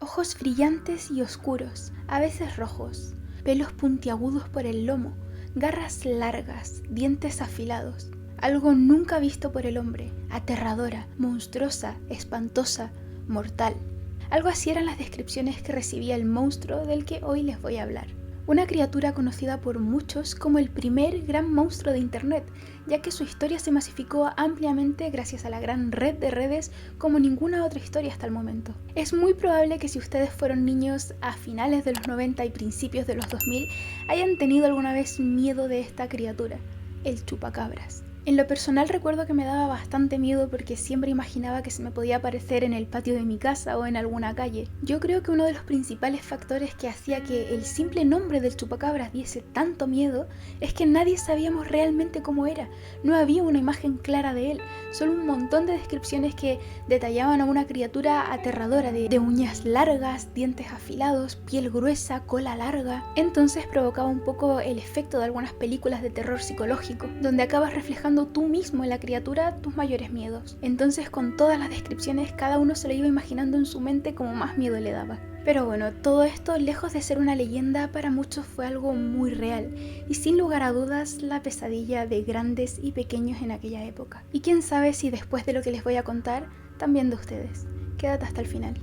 ojos brillantes y oscuros, a veces rojos, pelos puntiagudos por el lomo, garras largas, dientes afilados. Algo nunca visto por el hombre, aterradora, monstruosa, espantosa, mortal. Algo así eran las descripciones que recibía el monstruo del que hoy les voy a hablar. Una criatura conocida por muchos como el primer gran monstruo de internet, ya que su historia se masificó ampliamente gracias a la gran red de redes como ninguna otra historia hasta el momento. Es muy probable que si ustedes fueron niños a finales de los 90 y principios de los 2000 hayan tenido alguna vez miedo de esta criatura, el chupacabras. En lo personal recuerdo que me daba bastante miedo porque siempre imaginaba que se me podía aparecer en el patio de mi casa o en alguna calle. Yo creo que uno de los principales factores que hacía que el simple nombre del chupacabras diese tanto miedo es que nadie sabíamos realmente cómo era. No había una imagen clara de él, solo un montón de descripciones que detallaban a una criatura aterradora de uñas largas, dientes afilados, piel gruesa, cola larga. Entonces provocaba un poco el efecto de algunas películas de terror psicológico, donde acabas reflejando tú mismo en la criatura tus mayores miedos. Entonces con todas las descripciones cada uno se lo iba imaginando en su mente como más miedo le daba. Pero bueno, todo esto lejos de ser una leyenda para muchos fue algo muy real y sin lugar a dudas la pesadilla de grandes y pequeños en aquella época. Y quién sabe si después de lo que les voy a contar, también de ustedes. Quédate hasta el final.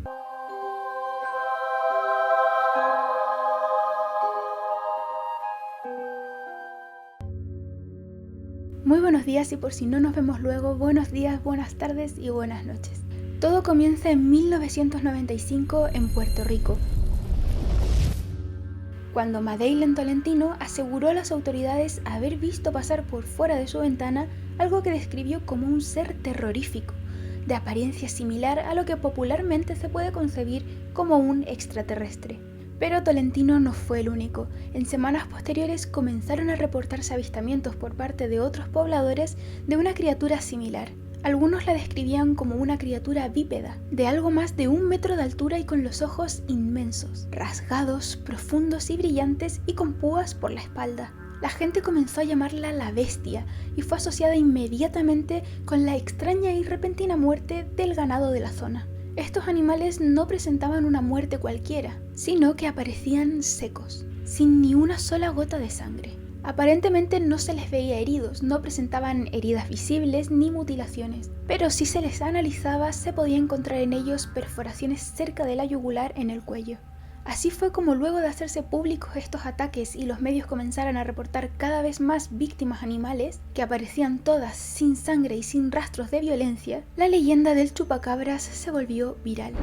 Muy buenos días y por si no nos vemos luego, buenos días, buenas tardes y buenas noches. Todo comienza en 1995 en Puerto Rico, cuando Madeleine Tolentino aseguró a las autoridades haber visto pasar por fuera de su ventana algo que describió como un ser terrorífico, de apariencia similar a lo que popularmente se puede concebir como un extraterrestre. Pero Tolentino no fue el único. En semanas posteriores comenzaron a reportarse avistamientos por parte de otros pobladores de una criatura similar. Algunos la describían como una criatura bípeda, de algo más de 1 metro de altura y con los ojos inmensos, rasgados, profundos y brillantes y con púas por la espalda. La gente comenzó a llamarla la bestia y fue asociada inmediatamente con la extraña y repentina muerte del ganado de la zona. Estos animales no presentaban una muerte cualquiera, sino que aparecían secos, sin ni una sola gota de sangre. Aparentemente no se les veía heridos, no presentaban heridas visibles ni mutilaciones, pero si se les analizaba se podía encontrar en ellos perforaciones cerca de la yugular en el cuello. Así fue como luego de hacerse públicos estos ataques y los medios comenzaron a reportar cada vez más víctimas animales, que aparecían todas sin sangre y sin rastros de violencia, la leyenda del chupacabras se volvió viral.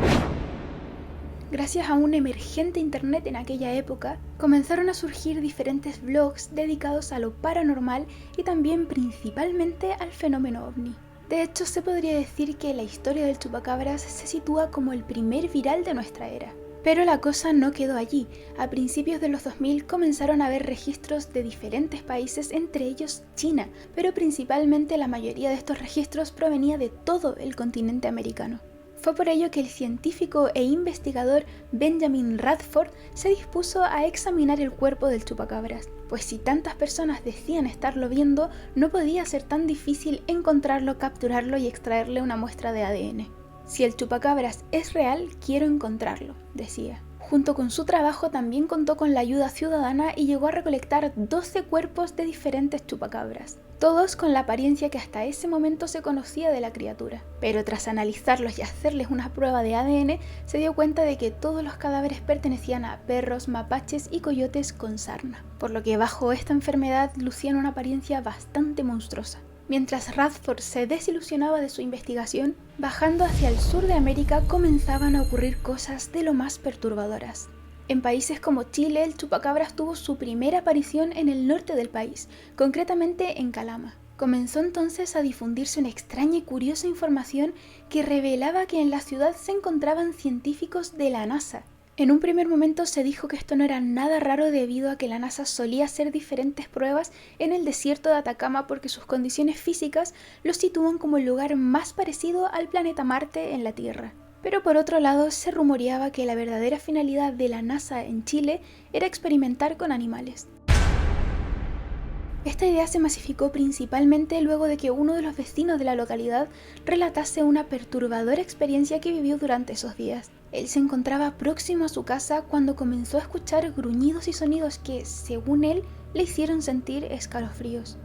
Gracias a un emergente internet en aquella época, comenzaron a surgir diferentes blogs dedicados a lo paranormal y también principalmente al fenómeno ovni. De hecho, se podría decir que la historia del chupacabras se sitúa como el primer viral de nuestra era. Pero la cosa no quedó allí. A principios de los 2000 comenzaron a haber registros de diferentes países, entre ellos China, pero principalmente la mayoría de estos registros provenía de todo el continente americano. Fue por ello que el científico e investigador Benjamin Radford se dispuso a examinar el cuerpo del chupacabras, pues si tantas personas decían estarlo viendo, no podía ser tan difícil encontrarlo, capturarlo y extraerle una muestra de ADN. Si el chupacabras es real, quiero encontrarlo, decía. Junto con su trabajo también contó con la ayuda ciudadana y llegó a recolectar 12 cuerpos de diferentes chupacabras, todos con la apariencia que hasta ese momento se conocía de la criatura. Pero tras analizarlos y hacerles una prueba de ADN, se dio cuenta de que todos los cadáveres pertenecían a perros, mapaches y coyotes con sarna, por lo que bajo esta enfermedad lucían una apariencia bastante monstruosa. Mientras Radford se desilusionaba de su investigación, bajando hacia el sur de América comenzaban a ocurrir cosas de lo más perturbadoras. En países como Chile, el chupacabras tuvo su primera aparición en el norte del país, concretamente en Calama. Comenzó entonces a difundirse una extraña y curiosa información que revelaba que en la ciudad se encontraban científicos de la NASA. En un primer momento se dijo que esto no era nada raro debido a que la NASA solía hacer diferentes pruebas en el desierto de Atacama porque sus condiciones físicas lo sitúan como el lugar más parecido al planeta Marte en la Tierra. Pero por otro lado se rumoreaba que la verdadera finalidad de la NASA en Chile era experimentar con animales. Esta idea se masificó principalmente luego de que uno de los vecinos de la localidad relatase una perturbadora experiencia que vivió durante esos días. Él se encontraba próximo a su casa cuando comenzó a escuchar gruñidos y sonidos que, según él, le hicieron sentir escalofríos.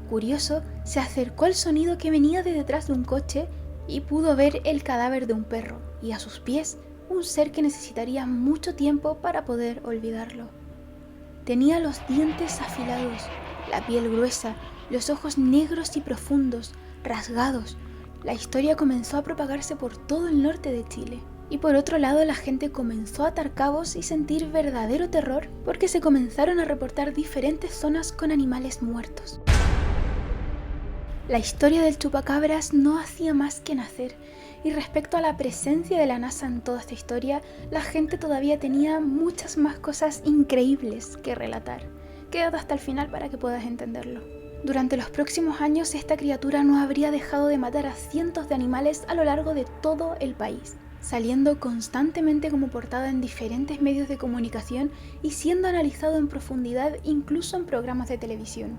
Curioso, se acercó al sonido que venía de detrás de un coche y pudo ver el cadáver de un perro y a sus pies un ser que necesitaría mucho tiempo para poder olvidarlo. Tenía los dientes afilados, la piel gruesa, los ojos negros y profundos, rasgados. La historia comenzó a propagarse por todo el norte de Chile. Y por otro lado, la gente comenzó a atar cabos y sentir verdadero terror porque se comenzaron a reportar diferentes zonas con animales muertos. La historia del chupacabras no hacía más que nacer, y respecto a la presencia de la NASA en toda esta historia, la gente todavía tenía muchas más cosas increíbles que relatar. Quédate hasta el final para que puedas entenderlo. Durante los próximos años, esta criatura no habría dejado de matar a cientos de animales a lo largo de todo el país, saliendo constantemente como portada en diferentes medios de comunicación y siendo analizado en profundidad incluso en programas de televisión.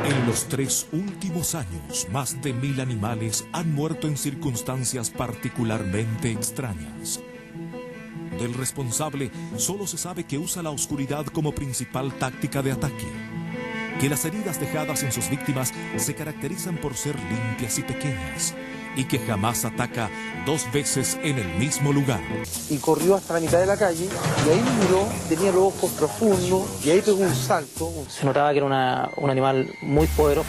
En los 3 últimos años, más de 1000 animales han muerto en circunstancias particularmente extrañas. Del responsable solo se sabe que usa la oscuridad como principal táctica de ataque, que las heridas dejadas en sus víctimas se caracterizan por ser limpias y pequeñas, y que jamás ataca 2 veces en el mismo lugar. Y corrió hasta la mitad de la calle, y ahí miró, tenía los ojos profundos, y ahí pegó un salto. Se notaba que era un animal muy poderoso.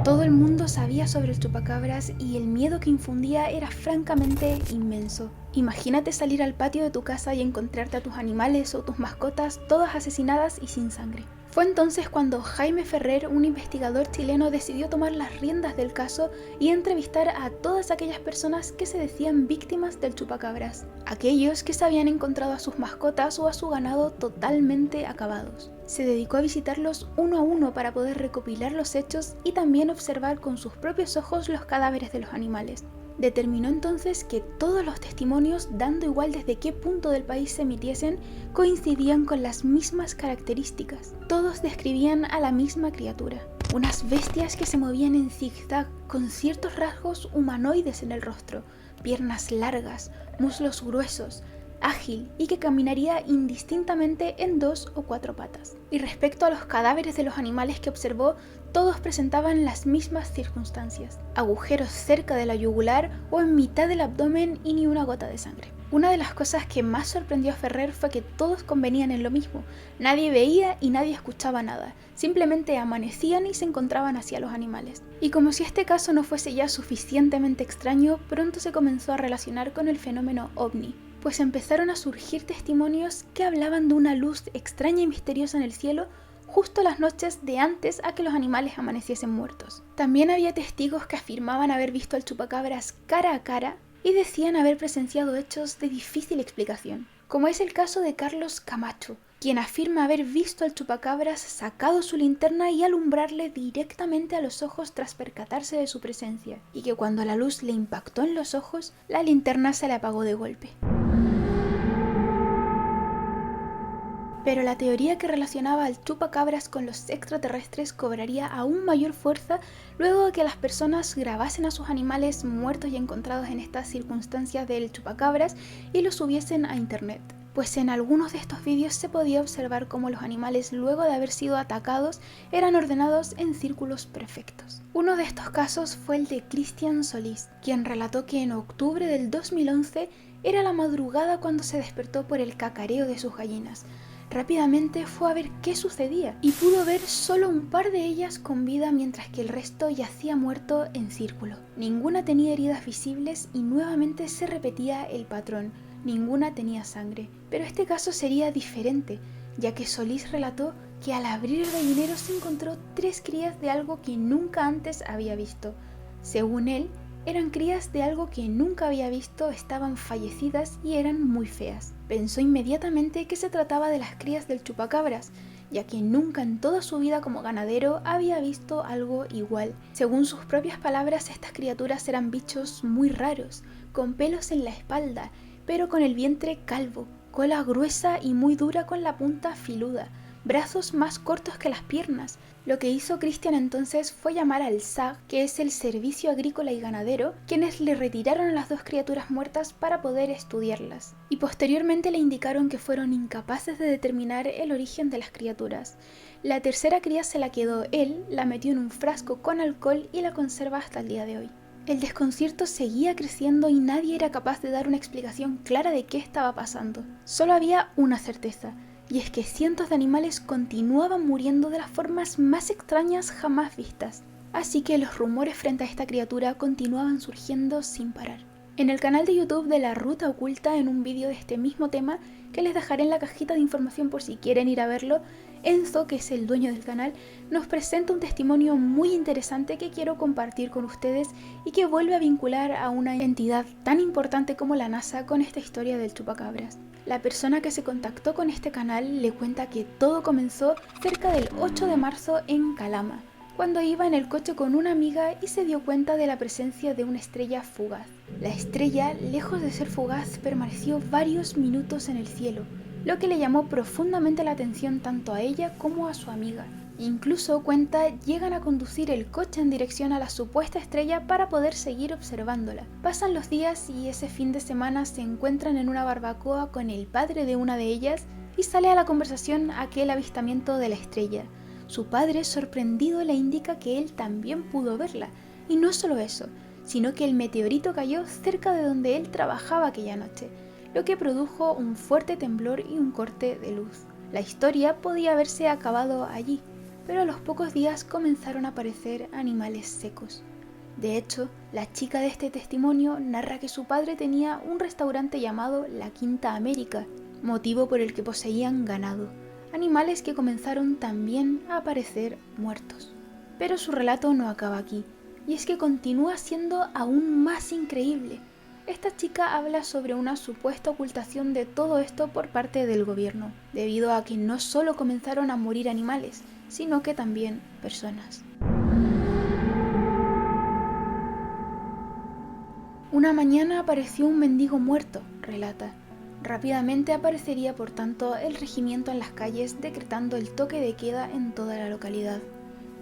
Todo el mundo sabía sobre el chupacabras y el miedo que infundía era francamente inmenso. Imagínate salir al patio de tu casa y encontrarte a tus animales o tus mascotas todas asesinadas y sin sangre. Fue entonces cuando Jaime Ferrer, un investigador chileno, decidió tomar las riendas del caso y entrevistar a todas aquellas personas que se decían víctimas del chupacabras, aquellos que se habían encontrado a sus mascotas o a su ganado totalmente acabados. Se dedicó a visitarlos uno a uno para poder recopilar los hechos y también observar con sus propios ojos los cadáveres de los animales. Determinó entonces que todos los testimonios, dando igual desde qué punto del país se emitiesen, coincidían con las mismas características. Todos describían a la misma criatura, unas bestias que se movían en zigzag con ciertos rasgos humanoides en el rostro, piernas largas, muslos gruesos, ágil y que caminaría indistintamente en 2 o 4 patas. Y respecto a los cadáveres de los animales que observó, todos presentaban las mismas circunstancias: agujeros cerca de la yugular o en mitad del abdomen y ni una gota de sangre. Una de las cosas que más sorprendió a Ferrer fue que todos convenían en lo mismo. Nadie veía y nadie escuchaba nada. Simplemente amanecían y se encontraban hacia los animales. Y como si este caso no fuese ya suficientemente extraño, pronto se comenzó a relacionar con el fenómeno ovni, pues empezaron a surgir testimonios que hablaban de una luz extraña y misteriosa en el cielo justo las noches de antes a que los animales amaneciesen muertos. También había testigos que afirmaban haber visto al chupacabras cara a cara y decían haber presenciado hechos de difícil explicación, como es el caso de Carlos Camacho, quien afirma haber visto al chupacabras sacado su linterna y alumbrarle directamente a los ojos tras percatarse de su presencia, y que cuando la luz le impactó en los ojos, la linterna se le apagó de golpe. Pero la teoría que relacionaba al chupacabras con los extraterrestres cobraría aún mayor fuerza luego de que las personas grabasen a sus animales muertos y encontrados en estas circunstancias del chupacabras y los subiesen a internet. Pues en algunos de estos vídeos se podía observar cómo los animales, luego de haber sido atacados, eran ordenados en círculos perfectos. Uno de estos casos fue el de Cristian Solís, quien relató que en octubre del 2011 era la madrugada cuando se despertó por el cacareo de sus gallinas. Rápidamente fue a ver qué sucedía y pudo ver solo un par de ellas con vida mientras que el resto yacía muerto en círculo. Ninguna tenía heridas visibles y nuevamente se repetía el patrón. Ninguna tenía sangre. Pero este caso sería diferente, ya que Solís relató que al abrir el gallinero se encontró 3 crías de algo que nunca antes había visto. Según él, eran crías de algo que nunca había visto, estaban fallecidas y eran muy feas. Pensó inmediatamente que se trataba de las crías del chupacabras, ya que nunca en toda su vida como ganadero había visto algo igual. Según sus propias palabras, estas criaturas eran bichos muy raros, con pelos en la espalda, pero con el vientre calvo, cola gruesa y muy dura con la punta filuda, brazos más cortos que las piernas. Lo que hizo Christian entonces fue llamar al SAG, que es el Servicio Agrícola y Ganadero, quienes le retiraron a las dos criaturas muertas para poder estudiarlas. Y posteriormente le indicaron que fueron incapaces de determinar el origen de las criaturas. La tercera cría se la quedó él, la metió en un frasco con alcohol y la conserva hasta el día de hoy. El desconcierto seguía creciendo y nadie era capaz de dar una explicación clara de qué estaba pasando. Solo había una certeza, y es que cientos de animales continuaban muriendo de las formas más extrañas jamás vistas. Así que los rumores frente a esta criatura continuaban surgiendo sin parar. En el canal de YouTube de La Ruta Oculta, en un vídeo de este mismo tema, que les dejaré en la cajita de información por si quieren ir a verlo, Enzo, que es el dueño del canal, nos presenta un testimonio muy interesante que quiero compartir con ustedes y que vuelve a vincular a una entidad tan importante como la NASA con esta historia del chupacabras. La persona que se contactó con este canal le cuenta que todo comenzó cerca del 8 de marzo en Calama, cuando iba en el coche con una amiga y se dio cuenta de la presencia de una estrella fugaz. La estrella, lejos de ser fugaz, permaneció varios minutos en el cielo, lo que le llamó profundamente la atención tanto a ella como a su amiga. Incluso, cuenta, llegan a conducir el coche en dirección a la supuesta estrella para poder seguir observándola. Pasan los días y ese fin de semana se encuentran en una barbacoa con el padre de una de ellas y sale a la conversación aquel avistamiento de la estrella. Su padre, sorprendido, le indica que él también pudo verla, y no solo eso, sino que el meteorito cayó cerca de donde él trabajaba aquella noche, lo que produjo un fuerte temblor y un corte de luz. La historia podía haberse acabado allí, pero a los pocos días comenzaron a aparecer animales secos. De hecho, la chica de este testimonio narra que su padre tenía un restaurante llamado La Quinta América, motivo por el que poseían ganado, animales que comenzaron también a aparecer muertos. Pero su relato no acaba aquí, y es que continúa siendo aún más increíble. Esta chica habla sobre una supuesta ocultación de todo esto por parte del gobierno, debido a que no solo comenzaron a morir animales, sino que también personas. Una mañana apareció un mendigo muerto, relata. Rápidamente aparecería, por tanto, el regimiento en las calles decretando el toque de queda en toda la localidad.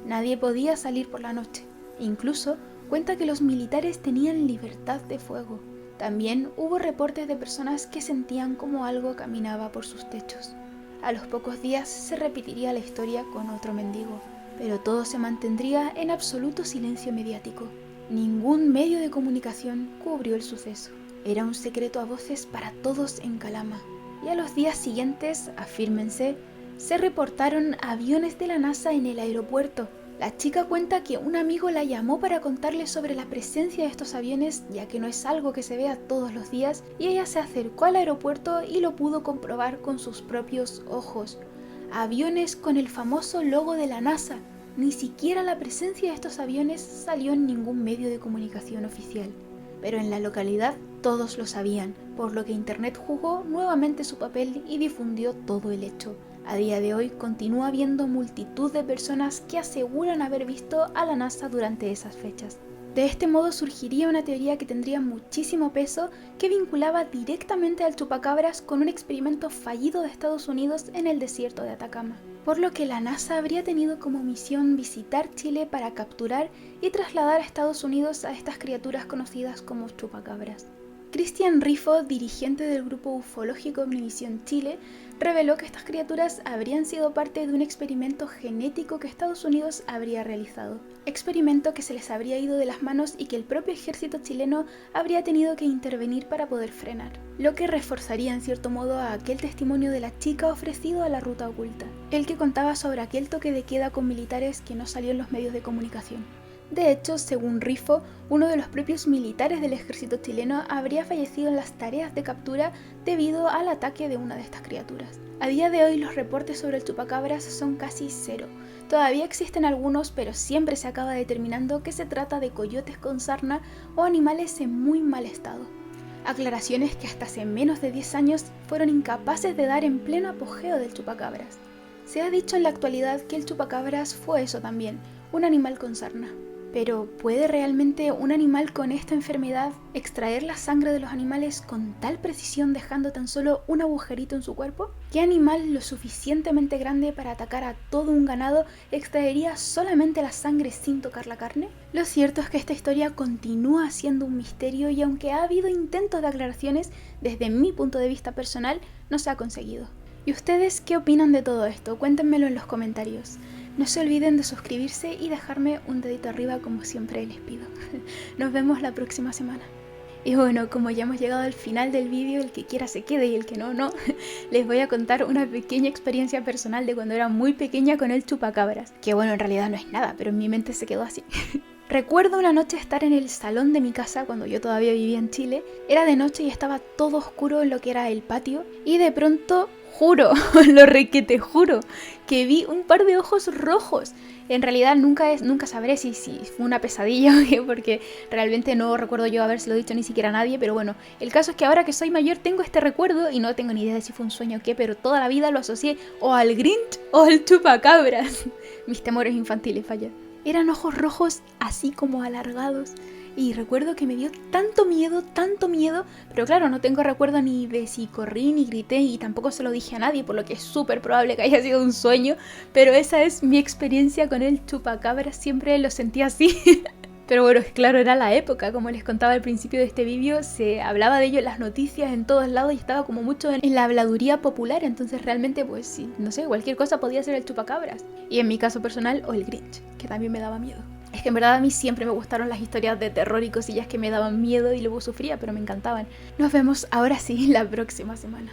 Nadie podía salir por la noche. Incluso cuenta que los militares tenían libertad de fuego. También hubo reportes de personas que sentían como algo caminaba por sus techos. A los pocos días se repetiría la historia con otro mendigo, pero todo se mantendría en absoluto silencio mediático. Ningún medio de comunicación cubrió el suceso. Era un secreto a voces para todos en Calama. Y a los días siguientes, afírmense, se reportaron aviones de la NASA en el aeropuerto. La chica cuenta que un amigo la llamó para contarle sobre la presencia de estos aviones, ya que no es algo que se vea todos los días, y ella se acercó al aeropuerto y lo pudo comprobar con sus propios ojos. Aviones con el famoso logo de la NASA. Ni siquiera la presencia de estos aviones salió en ningún medio de comunicación oficial. Pero en la localidad todos lo sabían, por lo que Internet jugó nuevamente su papel y difundió todo el hecho. A día de hoy continúa habiendo multitud de personas que aseguran haber visto a la NASA durante esas fechas. De este modo surgiría una teoría que tendría muchísimo peso, que vinculaba directamente al chupacabras con un experimento fallido de Estados Unidos en el desierto de Atacama, por lo que la NASA habría tenido como misión visitar Chile para capturar y trasladar a Estados Unidos a estas criaturas conocidas como chupacabras. Cristian Rifo, dirigente del grupo ufológico Omnivisión Chile, reveló que estas criaturas habrían sido parte de un experimento genético que Estados Unidos habría realizado. Experimento que se les habría ido de las manos y que el propio ejército chileno habría tenido que intervenir para poder frenar, lo que reforzaría en cierto modo a aquel testimonio de la chica ofrecido a La Ruta Oculta, el que contaba sobre aquel toque de queda con militares que no salió en los medios de comunicación. De hecho, según Rifo, uno de los propios militares del ejército chileno habría fallecido en las tareas de captura debido al ataque de una de estas criaturas. A día de hoy los reportes sobre el chupacabras son casi cero. Todavía existen algunos, pero siempre se acaba determinando que se trata de coyotes con sarna o animales en muy mal estado. Aclaraciones que hasta hace menos de 10 años fueron incapaces de dar en pleno apogeo del chupacabras. Se ha dicho en la actualidad que el chupacabras fue eso también, un animal con sarna. Pero ¿puede realmente un animal con esta enfermedad extraer la sangre de los animales con tal precisión dejando tan solo un agujerito en su cuerpo? ¿Qué animal lo suficientemente grande para atacar a todo un ganado extraería solamente la sangre sin tocar la carne? Lo cierto es que esta historia continúa siendo un misterio y aunque ha habido intentos de aclaraciones, desde mi punto de vista personal no se ha conseguido. ¿Y ustedes qué opinan de todo esto? Cuéntenmelo en los comentarios. No se olviden de suscribirse y dejarme un dedito arriba como siempre les pido. Nos vemos la próxima semana. Y bueno, como ya hemos llegado al final del vídeo, el que quiera se quede y el que no, no, les voy a contar una pequeña experiencia personal de cuando era muy pequeña con el chupacabras. Que bueno, en realidad no es nada, pero en mi mente se quedó así. Recuerdo una noche estar en el salón de mi casa cuando yo todavía vivía en Chile. Era de noche y estaba todo oscuro en lo que era el patio. Y de pronto, juro, lo requete juro, que vi un par de ojos rojos. En realidad nunca sabré si fue una pesadilla o qué, porque realmente no recuerdo yo habérselo dicho ni siquiera a nadie. Pero bueno, el caso es que ahora que soy mayor tengo este recuerdo y no tengo ni idea de si fue un sueño o qué, pero toda la vida lo asocié o al Grinch o al chupacabras. Mis temores infantiles fallan. Eran ojos rojos así como alargados y recuerdo que me dio tanto miedo, pero claro, no tengo recuerdo ni de si corrí ni grité y tampoco se lo dije a nadie, por lo que es súper probable que haya sido un sueño, pero esa es mi experiencia con el chupacabras, siempre lo sentí así. Pero bueno, claro, era la época, como les contaba al principio de este vídeo, se hablaba de ello en las noticias en todos lados y estaba como mucho en la habladuría popular, entonces realmente pues sí, no sé, cualquier cosa podía ser el chupacabras. Y en mi caso personal, o el Grinch, que también me daba miedo. Es que en verdad a mí siempre me gustaron las historias de terror y cosillas que me daban miedo y luego sufría, pero me encantaban. Nos vemos ahora sí la próxima semana.